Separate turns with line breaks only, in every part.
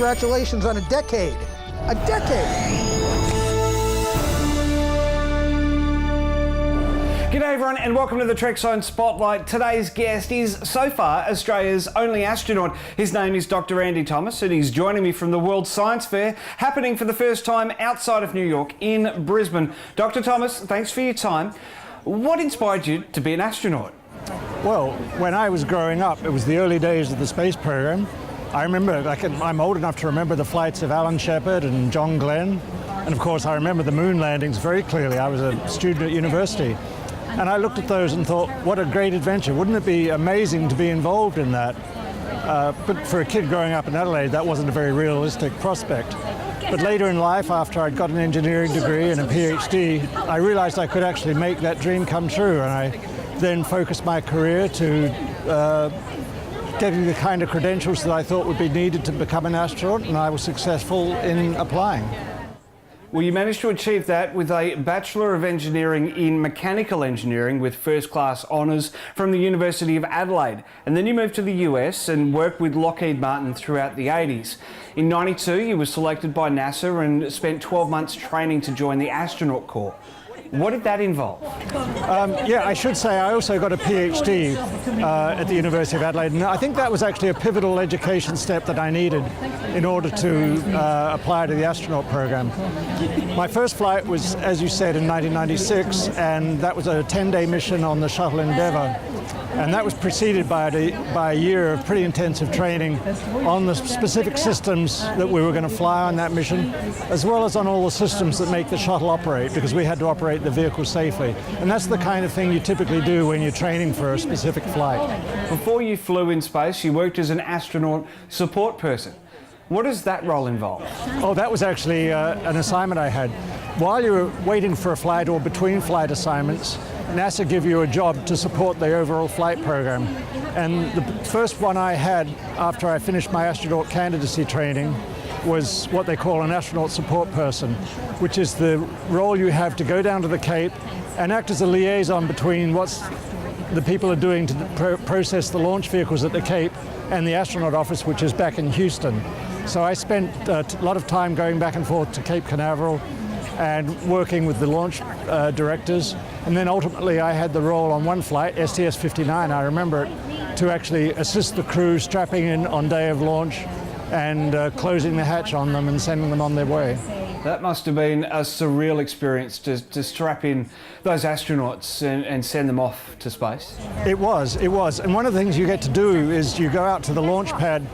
Congratulations on a decade. A decade!
G'day everyone and welcome to the Trek Science Spotlight. Today's guest is so far Australia's only astronaut. His name is Dr. Andy Thomas and he's joining me from the World Science Fair happening for the first time outside of New York in Brisbane. Dr. Thomas, thanks for your time. What inspired you to be an astronaut?
Well, when I was growing up, it was the early days of the space program. I remember, I'm old enough to remember the flights of Alan Shepard and John Glenn. And of course, I remember the moon landings very clearly. I was a student at university. And I looked at those and thought, what a great adventure. Wouldn't it be amazing to be involved in that? But for a kid growing up in Adelaide, that wasn't a very realistic prospect. But later in life, after I'd got an engineering degree and a PhD, I realized I could actually make that dream come true. And I then focused my career to getting the kind of credentials that I thought would be needed to become an astronaut, and I was successful in applying.
Well, you managed to achieve that with a Bachelor of Engineering in Mechanical Engineering with first-class honours from the University of Adelaide. And then you moved to the US and worked with Lockheed Martin throughout the 80s. In '92, you were selected by NASA and spent 12 months training to join the Astronaut Corps. What did that involve?
Yeah, I should say I also got a PhD at the University of Adelaide, and I think that was actually a pivotal education step that I needed in order to apply to the astronaut program. My first flight was, as you said, in 1996, and that was a 10-day mission on the Shuttle Endeavour. And that was preceded by a year of pretty intensive training on the specific systems that we were going to fly on that mission, as well as on all the systems that make the shuttle operate, because we had to operate the vehicle safely. And that's the kind of thing you typically do when you're training for a specific flight.
Before you flew in space, you worked as an astronaut support person. What does that role involve?
Oh, that was actually an assignment I had. While you were waiting for a flight or between flight assignments, NASA give you a job to support the overall flight program. And the first one I had after I finished my astronaut candidacy training was what they call an astronaut support person, which is the role you have to go down to the Cape and act as a liaison between what the people are doing to process the launch vehicles at the Cape and the astronaut office, which is back in Houston. So I spent a lot of time going back and forth to Cape Canaveral and working with the launch directors. And then ultimately I had the role on one flight, STS-59, I remember it, to actually assist the crew strapping in on day of launch and closing the hatch on them and sending them on their way.
That must have been a surreal experience to strap in those astronauts and send them off to space.
It was. And one of the things you get to do is you go out to the launch pad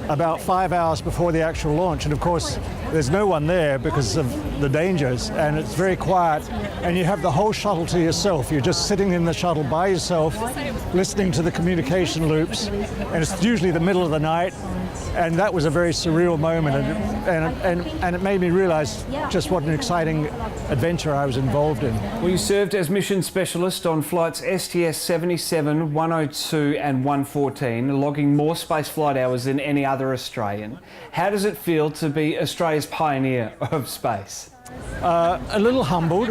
about 5 hours before the actual launch, and of course there's no one there because of the dangers, and it's very quiet, and you have the whole shuttle to yourself. You're just sitting in the shuttle by yourself, listening to the communication loops, and it's usually the middle of the night, and that was a very surreal moment, and it made me realize just what an exciting adventure I was involved in.
Well, you served as mission specialist on flights STS-77, 102 and 114, logging more space flight hours than any other Australian. How does it feel to be Australia's pioneer of space?
A little humbled.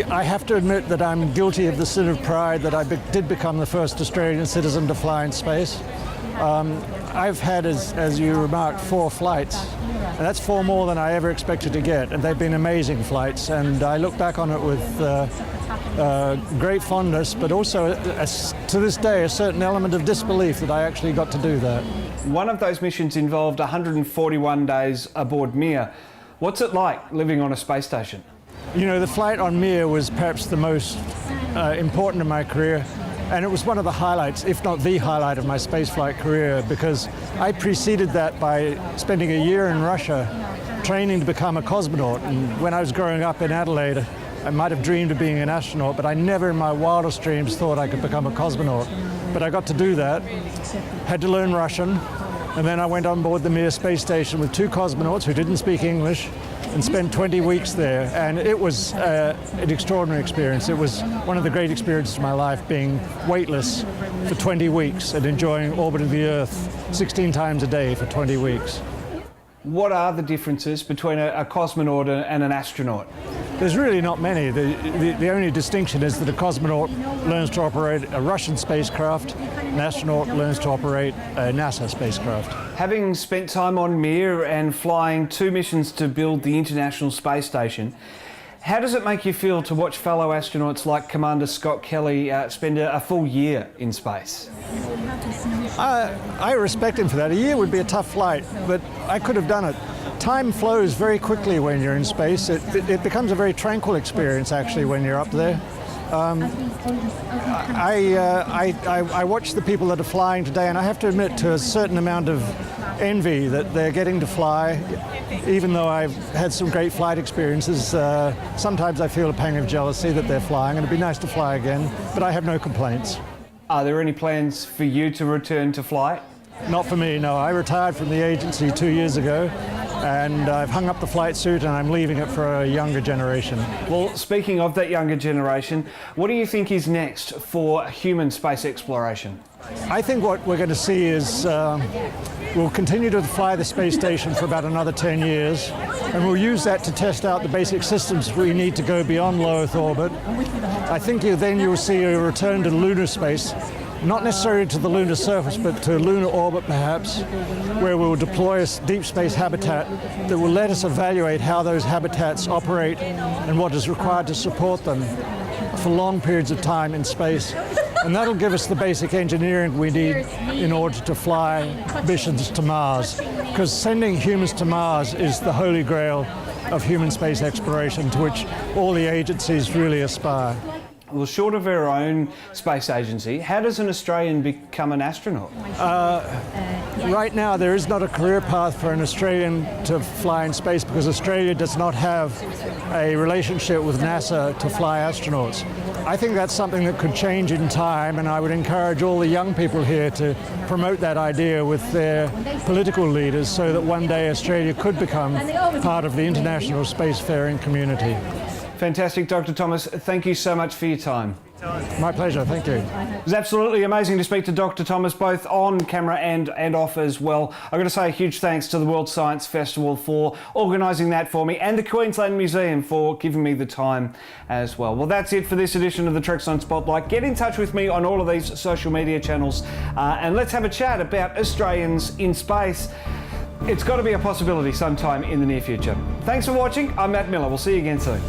I have to admit that I'm guilty of the sin of pride that I did become the first Australian citizen to fly in space. I've had, as you remarked, 4 flights, and that's 4 more than I ever expected to get, and they've been amazing flights, and I look back on it with great fondness, but also to this day a certain element of disbelief that I actually got to do that.
One of those missions involved 141 days aboard Mir. What's it like living on a space station?
You know, the flight on Mir was perhaps the most important in my career. And it was one of the highlights, if not the highlight of my spaceflight career, because I preceded that by spending a year in Russia training to become a cosmonaut. And when I was growing up in Adelaide, I might have dreamed of being an astronaut, but I never in my wildest dreams thought I could become a cosmonaut. But I got to do that, had to learn Russian, and then I went on board the Mir space station with 2 cosmonauts who didn't speak English, and spent 20 weeks there, and it was an extraordinary experience. It was one of the great experiences of my life, being weightless for 20 weeks and enjoying orbiting the Earth 16 times a day for 20 weeks.
What are the differences between a cosmonaut and an astronaut?
There's really not many. The only distinction is that a cosmonaut learns to operate a Russian spacecraft, an astronaut learns to operate a NASA spacecraft.
Having spent time on Mir and flying 2 missions to build the International Space Station, how does it make you feel to watch fellow astronauts like Commander Scott Kelly spend a full year in space?
I respect him for that. A year would be a tough flight, but I could have done it. Time flows very quickly when you're in space. It becomes a very tranquil experience, actually, when you're up there. I watch the people that are flying today, and I have to admit to a certain amount of envy that they're getting to fly. Even though I've had some great flight experiences, sometimes I feel a pang of jealousy that they're flying, and it'd be nice to fly again, but I have no complaints.
Are there any plans for you to return to flight?
Not for me, no. I retired from the agency 2 years ago, and I've hung up the flight suit and I'm leaving it for a younger generation.
Well, speaking of that younger generation, what do you think is next for human space exploration?
I think what we're going to see is we'll continue to fly the space station for about another 10 years, and we'll use that to test out the basic systems we need to go beyond low Earth orbit. I think then you'll see a return to lunar space, not necessarily to the lunar surface, but to lunar orbit perhaps, where we'll deploy a deep space habitat that will let us evaluate how those habitats operate and what is required to support them for long periods of time in space. And that'll give us the basic engineering we need in order to fly missions to Mars, because sending humans to Mars is the holy grail of human space exploration, to which all the agencies really aspire.
Well, short of our own space agency, how does an Australian become an astronaut?
Right now, there is not a career path for an Australian to fly in space because Australia does not have a relationship with NASA to fly astronauts. I think that's something that could change in time, and I would encourage all the young people here to promote that idea with their political leaders so that one day Australia could become part of the international spacefaring community.
Fantastic, Dr. Thomas. Thank you so much for your time.
My pleasure, thank you.
It was absolutely amazing to speak to Dr. Thomas, both on camera and off as well. I've got to say a huge thanks to the World Science Festival for organising that for me, and the Queensland Museum for giving me the time as well. Well, that's it for this edition of the Trek Science Spotlight. Get in touch with me on all of these social media channels, and let's have a chat about Australians in space. It's got to be a possibility sometime in the near future. Thanks for watching. I'm Matt Miller. We'll see you again soon.